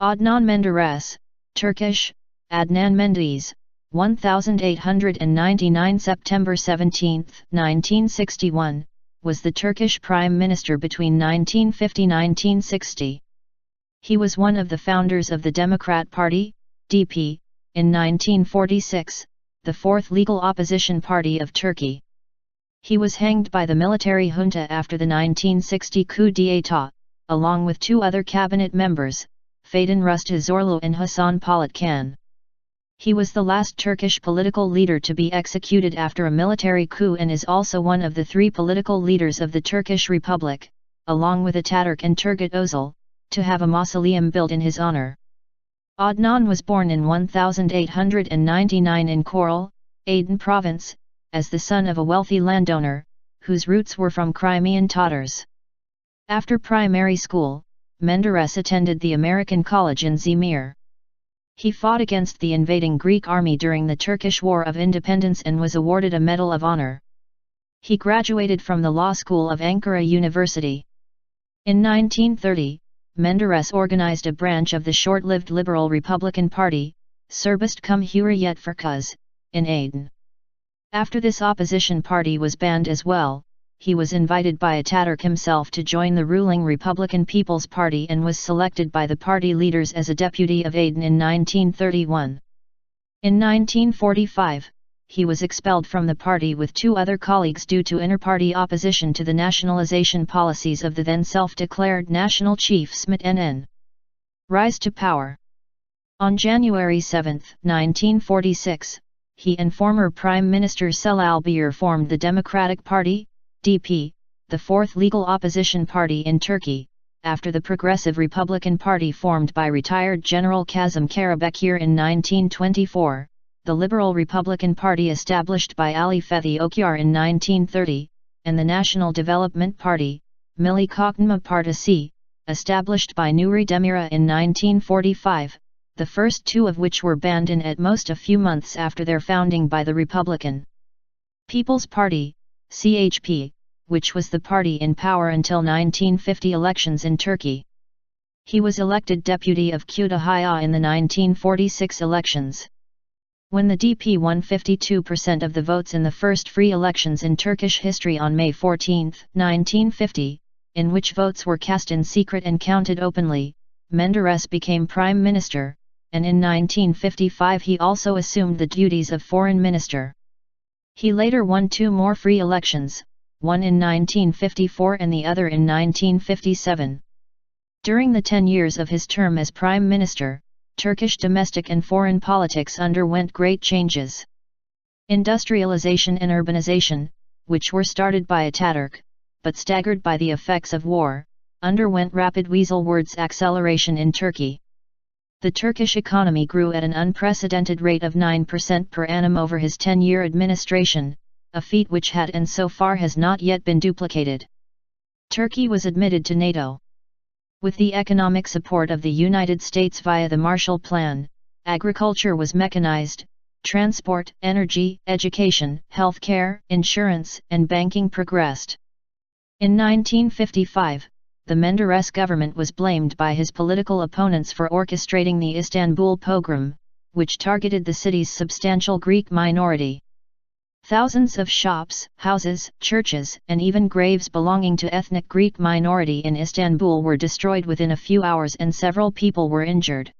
Adnan Menderes, Turkish, Adnan Menderes, 1899 September 17, 1961, was the Turkish Prime Minister between 1950–1960. He was one of the founders of the Democrat Party, DP, in 1946, the fourth legal opposition party of Turkey. He was hanged by the military junta after the 1960 coup d'état, along with two other cabinet members, Fadın Rüştü Zorlu and Hasan Polat Khan. He was the last Turkish political leader to be executed after a military coup and is also one of the three political leaders of the Turkish Republic, along with Ataturk and Turgut Özal, to have a mausoleum built in his honor. Adnan was born in 1899 in Coral, Aydın province, as the son of a wealthy landowner, whose roots were from Crimean Tatars. After primary school, Menderes attended the American College in Izmir. He fought against the invading Greek army during the Turkish War of Independence and was awarded a Medal of Honor. He graduated from the Law School of Ankara University. In 1930, Menderes organized a branch of the short-lived Liberal Republican Party, Serbest Cumhuriyet Fırkası, in Aydın. After this opposition party was banned as well, he was invited by Ataturk himself to join the ruling Republican People's Party and was selected by the party leaders as a deputy of Aydın in 1931. In 1945, he was expelled from the party with two other colleagues due to inter-party opposition to the nationalization policies of the then self-declared national chief Smit NN. Rise to power. On January 7, 1946, he and former Prime Minister Celal Bayar formed the Democratic Party, DP, the fourth legal opposition party in Turkey, after the Progressive Republican Party formed by retired General Kazım Karabekir in 1924, the Liberal Republican Party established by Ali Fethi Okyar in 1930, and the National Development Party, Milli Kalkınma Partisi, established by Nuri Demirel in 1945, the first two of which were banned in at most a few months after their founding by the Republican People's Party, CHP, which was the party in power until 1950 elections in Turkey. He was elected deputy of Kütahya in the 1946 elections. When the DP won 52% of the votes in the first free elections in Turkish history on May 14, 1950, in which votes were cast in secret and counted openly, Menderes became prime minister, and in 1955 he also assumed the duties of foreign minister. He later won two more free elections, one in 1954 and the other in 1957. During the 10 years of his term as prime minister, Turkish domestic and foreign politics underwent great changes. Industrialization and urbanization, which were started by Ataturk, but staggered by the effects of war, underwent rapid weaselwards acceleration in Turkey. The Turkish economy grew at an unprecedented rate of 9% per annum over his 10-year administration, a feat which had and so far has not yet been duplicated. Turkey was admitted to NATO. With the economic support of the United States via the Marshall Plan, agriculture was mechanized, transport, energy, education, healthcare, insurance, and banking progressed. In 1955, the Menderes government was blamed by his political opponents for orchestrating the Istanbul pogrom, which targeted the city's substantial Greek minority. Thousands of shops, houses, churches, and even graves belonging to ethnic Greek minority in Istanbul were destroyed within a few hours and several people were injured.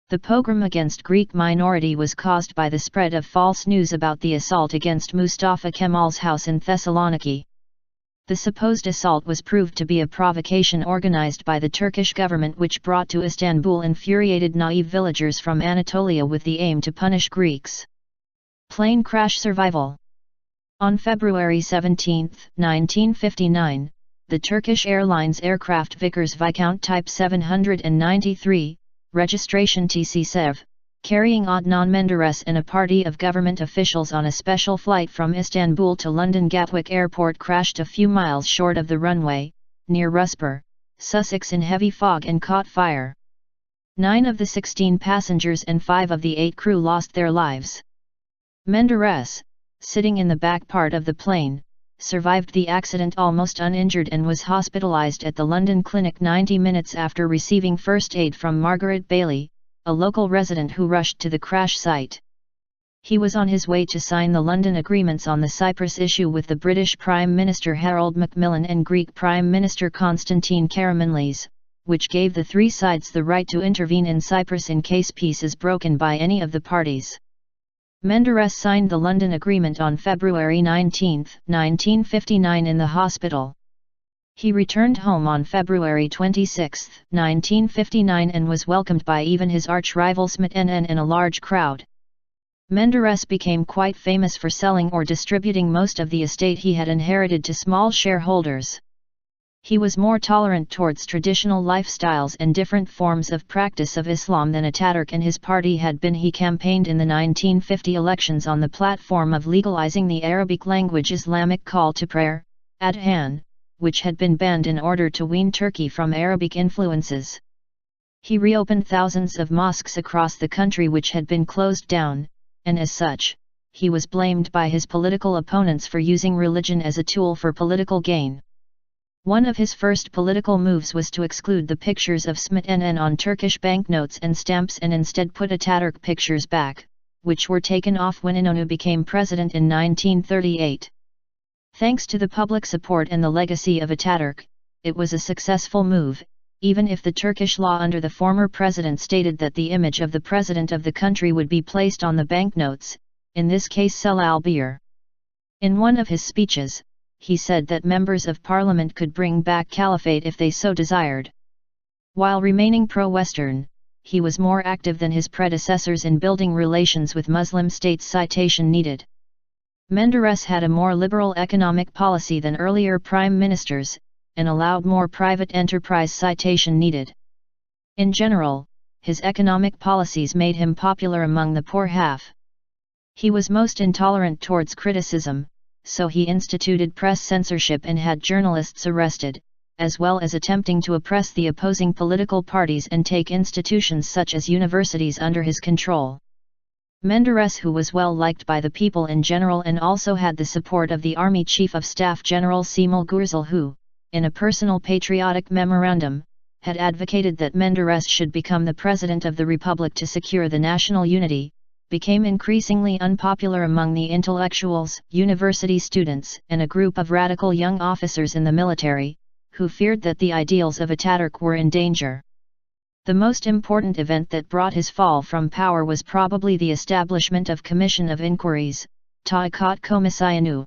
The pogrom against Greek minority was caused by the spread of false news about the assault against Mustafa Kemal's house in Thessaloniki. The supposed assault was proved to be a provocation organized by the Turkish government which brought to Istanbul infuriated naive villagers from Anatolia with the aim to punish Greeks. Plane crash survival. On February 17, 1959, the Turkish Airlines aircraft Vickers Viscount Type 793, registration TC-7, carrying Adnan Menderes and a party of government officials on a special flight from Istanbul to London Gatwick Airport crashed a few miles short of the runway, near Rusper, Sussex in heavy fog and caught fire. 9 of the 16 passengers and 5 of the 8 crew lost their lives. Menderes, sitting in the back part of the plane, survived the accident almost uninjured and was hospitalized at the London clinic 90 minutes after receiving first aid from Margaret Bailey, a local resident who rushed to the crash site. He was on his way to sign the London agreements on the Cyprus issue with the British Prime Minister Harold Macmillan and Greek Prime Minister Konstantin Karamanlis, which gave the three sides the right to intervene in Cyprus in case peace is broken by any of the parties. Menderes signed the London Agreement on February 19, 1959 in the hospital. He returned home on February 26, 1959 and was welcomed by even his arch-rival adînan in a large crowd. Menderes became quite famous for selling or distributing most of the estate he had inherited to small shareholders. He was more tolerant towards traditional lifestyles and different forms of practice of Islam than Ataturk and his party had been. He campaigned in the 1950 elections on the platform of legalizing the Arabic language Islamic call to prayer, adîn, which had been banned in order to wean Turkey from Arabic influences. He reopened thousands of mosques across the country which had been closed down, and as such, he was blamed by his political opponents for using religion as a tool for political gain. One of his first political moves was to exclude the pictures of adîn on Turkish banknotes and stamps and instead put Ataturk pictures back, which were taken off when İnönü became president in 1938. Thanks to the public support and the legacy of Ataturk, it was a successful move, even if the Turkish law under the former president stated that the image of the president of the country would be placed on the banknotes, in this case Sel al-Bir. In one of his speeches, he said that members of parliament could bring back caliphate if they so desired. While remaining pro-Western, he was more active than his predecessors in building relations with Muslim states. Citation needed. Menderes had a more liberal economic policy than earlier prime ministers, and allowed more private enterprise. Citation needed. In general, his economic policies made him popular among the poor half. He was most intolerant towards criticism, so he instituted press censorship and had journalists arrested, as well as attempting to oppress the opposing political parties and take institutions such as universities under his control. Menderes, who was well liked by the people in general and also had the support of the Army Chief of Staff General Cemal Gürsel, who, in a personal patriotic memorandum, had advocated that Menderes should become the President of the Republic to secure the national unity, became increasingly unpopular among the intellectuals, university students, and a group of radical young officers in the military, who feared that the ideals of Ataturk were in danger. The most important event that brought his fall from power was probably the establishment of Commission of Inquiries, Tahqiqat Komisyonu.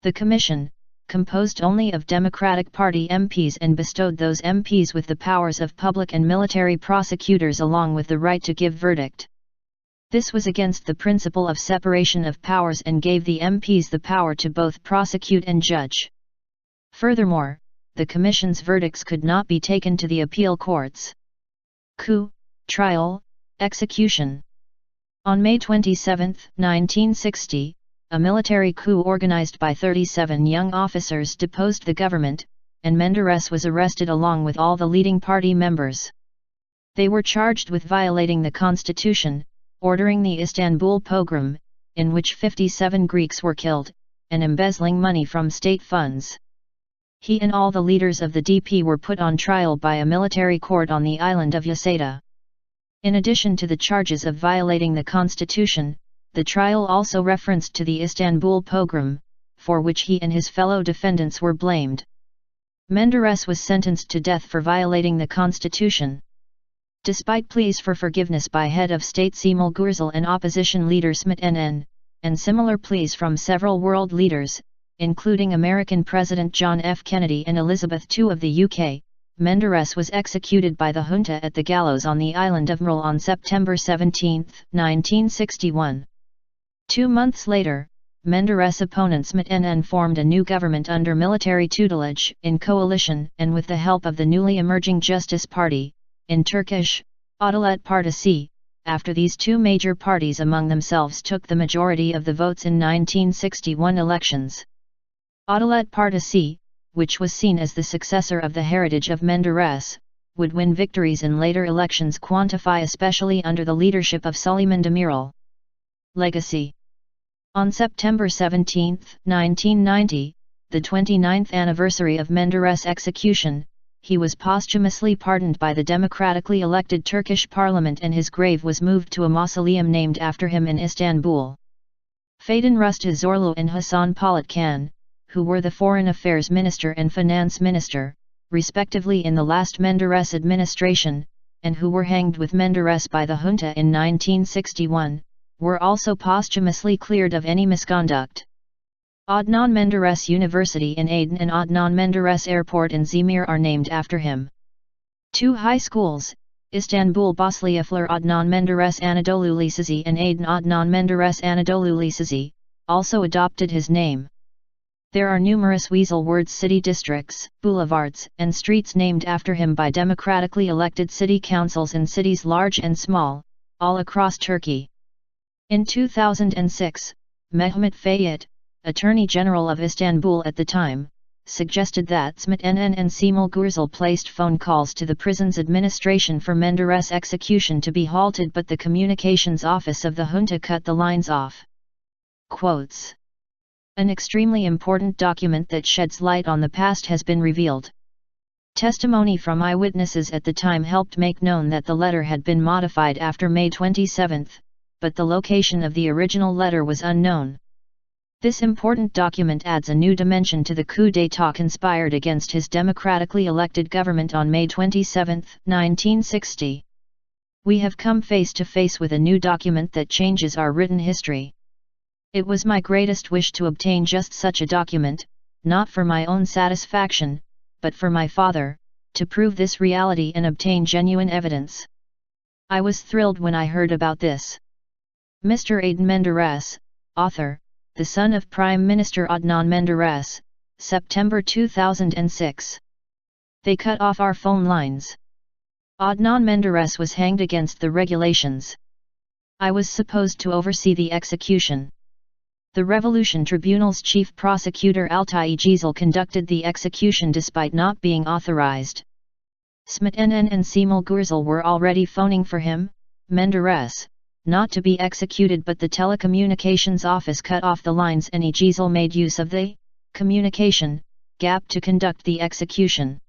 The commission, composed only of Democratic Party MPs and bestowed those MPs with the powers of public and military prosecutors along with the right to give verdict. This was against the principle of separation of powers and gave the MPs the power to both prosecute and judge. Furthermore, the Commission's verdicts could not be taken to the appeal courts. Coup, trial, execution. On May 27, 1960, a military coup organized by 37 young officers deposed the government, and Menderes was arrested along with all the leading party members. They were charged with violating the constitution, ordering the Istanbul pogrom, in which 57 Greeks were killed, and embezzling money from state funds. He and all the leaders of the DP were put on trial by a military court on the island of Yasada. In addition to the charges of violating the constitution, the trial also referenced to the Istanbul pogrom, for which he and his fellow defendants were blamed. Menderes was sentenced to death for violating the constitution. Despite pleas for forgiveness by head of state Cemal Gürsel and opposition leader adînan, and similar pleas from several world leaders, including American President John F. Kennedy and Elizabeth II of the UK, Menderes was executed by the junta at the gallows on the island of Mrel on September 17, 1961. 2 months later, Menderes' opponents adînan formed a new government under military tutelage, in coalition and with the help of the newly emerging Justice Party, in Turkish, Adalet Partisi, after these two major parties among themselves took the majority of the votes in 1961 elections. Adalet Partisi, which was seen as the successor of the heritage of Menderes, would win victories in later elections, quantify especially under the leadership of Süleyman Demirel. Legacy. On September 17, 1990, the 29th anniversary of Menderes' execution, he was posthumously pardoned by the democratically elected Turkish parliament and his grave was moved to a mausoleum named after him in Istanbul. Fahdin Rüştü Zorlu and Hasan Polat Khan, who were the Foreign Affairs Minister and Finance Minister, respectively in the last Menderes administration, and who were hanged with Menderes by the junta in 1961, were also posthumously cleared of any misconduct. Adnan Menderes University in Aden and Adnan Menderes Airport in Izmir are named after him. Two high schools, Istanbul Bosliyaflar Adnan Menderes Anadolu Lisesi and Aden Adnan Menderes Anadolu Lisesi, also adopted his name. There are numerous weasel words city districts, boulevards and streets named after him by democratically elected city councils in cities large and small, all across Turkey. In 2006, Mehmet Fayet, Attorney General of Istanbul at the time, suggested that adînan and Gürsel placed phone calls to the prison's administration for Menderes' execution to be halted, but the communications office of the junta cut the lines off. Quotes. An extremely important document that sheds light on the past has been revealed. Testimony from eyewitnesses at the time helped make known that the letter had been modified after May 27, but the location of the original letter was unknown. This important document adds a new dimension to the coup d'état conspired against his democratically elected government on May 27, 1960. We have come face to face with a new document that changes our written history. It was my greatest wish to obtain just such a document, not for my own satisfaction, but for my father, to prove this reality and obtain genuine evidence. I was thrilled when I heard about this. Mr. Adnan Menderes, author, the son of Prime Minister Adnan Menderes, September 2006. They cut off our phone lines. Adnan Menderes was hanged against the regulations. I was supposed to oversee the execution. The Revolution Tribunal's chief prosecutor Altay Gezel conducted the execution despite not being authorized. adînan and Gürsel were already phoning for him, Menderes, not to be executed, but the telecommunications office cut off the lines and Gezel made use of the communication gap to conduct the execution.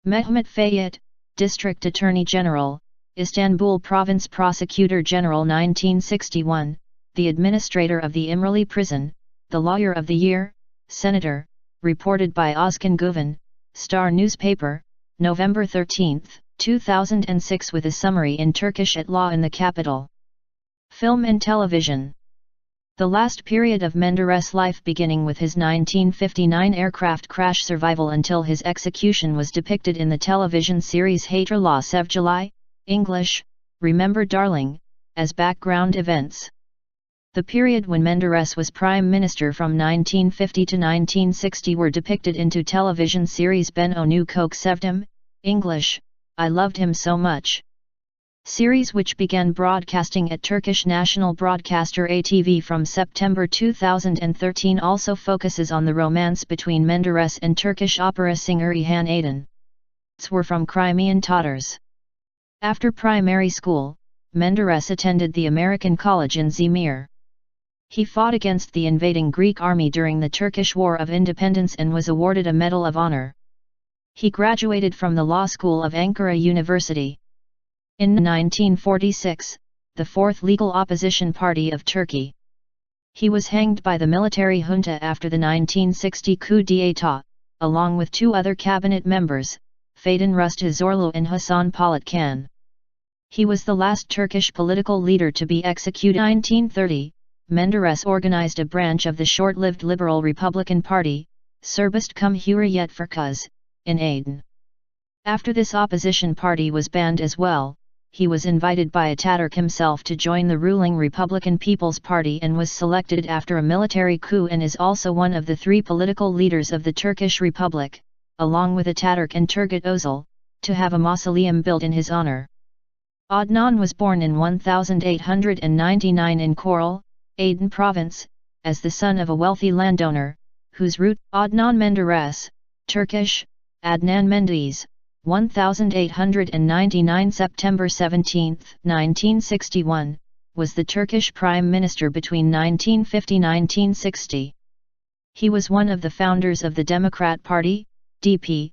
Mehmet Fayet, District Attorney General, Istanbul Province Prosecutor General 1961, the administrator of the İmralı prison, the Lawyer of the Year, Senator, reported by Özkan Güven, Star newspaper, November 13, 2006 with a summary in Turkish at law in the capital. Film and television. The last period of Menderes' life beginning with his 1959 aircraft crash survival until his execution was depicted in the television series Hatırla Sevgili, English, Remember Darling, as background events. The period when Menderes was Prime Minister from 1950 to 1960 were depicted into television series Ben Onu Çok Sevdim, English, I Loved Him So Much. Series which began broadcasting at Turkish national broadcaster ATV from September 2013 also focuses on the romance between Menderes and Turkish opera singer İlhan Aydın. Were from Crimean Tatars. After primary school, Menderes attended the American College in Izmir. He fought against the invading Greek army during the Turkish War of Independence and was awarded a Medal of Honor. He graduated from the Law School of Ankara University. In 1946, the fourth legal opposition party of Turkey. He was hanged by the military junta after the 1960 coup d'état, along with two other cabinet members, Fahdin Rüştü Zorlu and Hasan Polat Khan. He was the last Turkish political leader to be executed. In 1930, Menderes organized a branch of the short-lived Liberal Republican Party, Serbest Cum Hurriyet Fırkası, in Aden. After this opposition party was banned as well, he was invited by Ataturk himself to join the ruling Republican People's Party and was selected after a military coup and is also one of the three political leaders of the Turkish Republic, along with Ataturk and Turgut Özal, to have a mausoleum built in his honor. Adnan was born in 1899 in Coral, Aden Province, as the son of a wealthy landowner, whose root, Adnan Menderes, Turkish, Adnan Menderes, 1899 September 17, 1961, was the Turkish Prime Minister between 1950–1960. He was one of the founders of the Democrat Party, DP,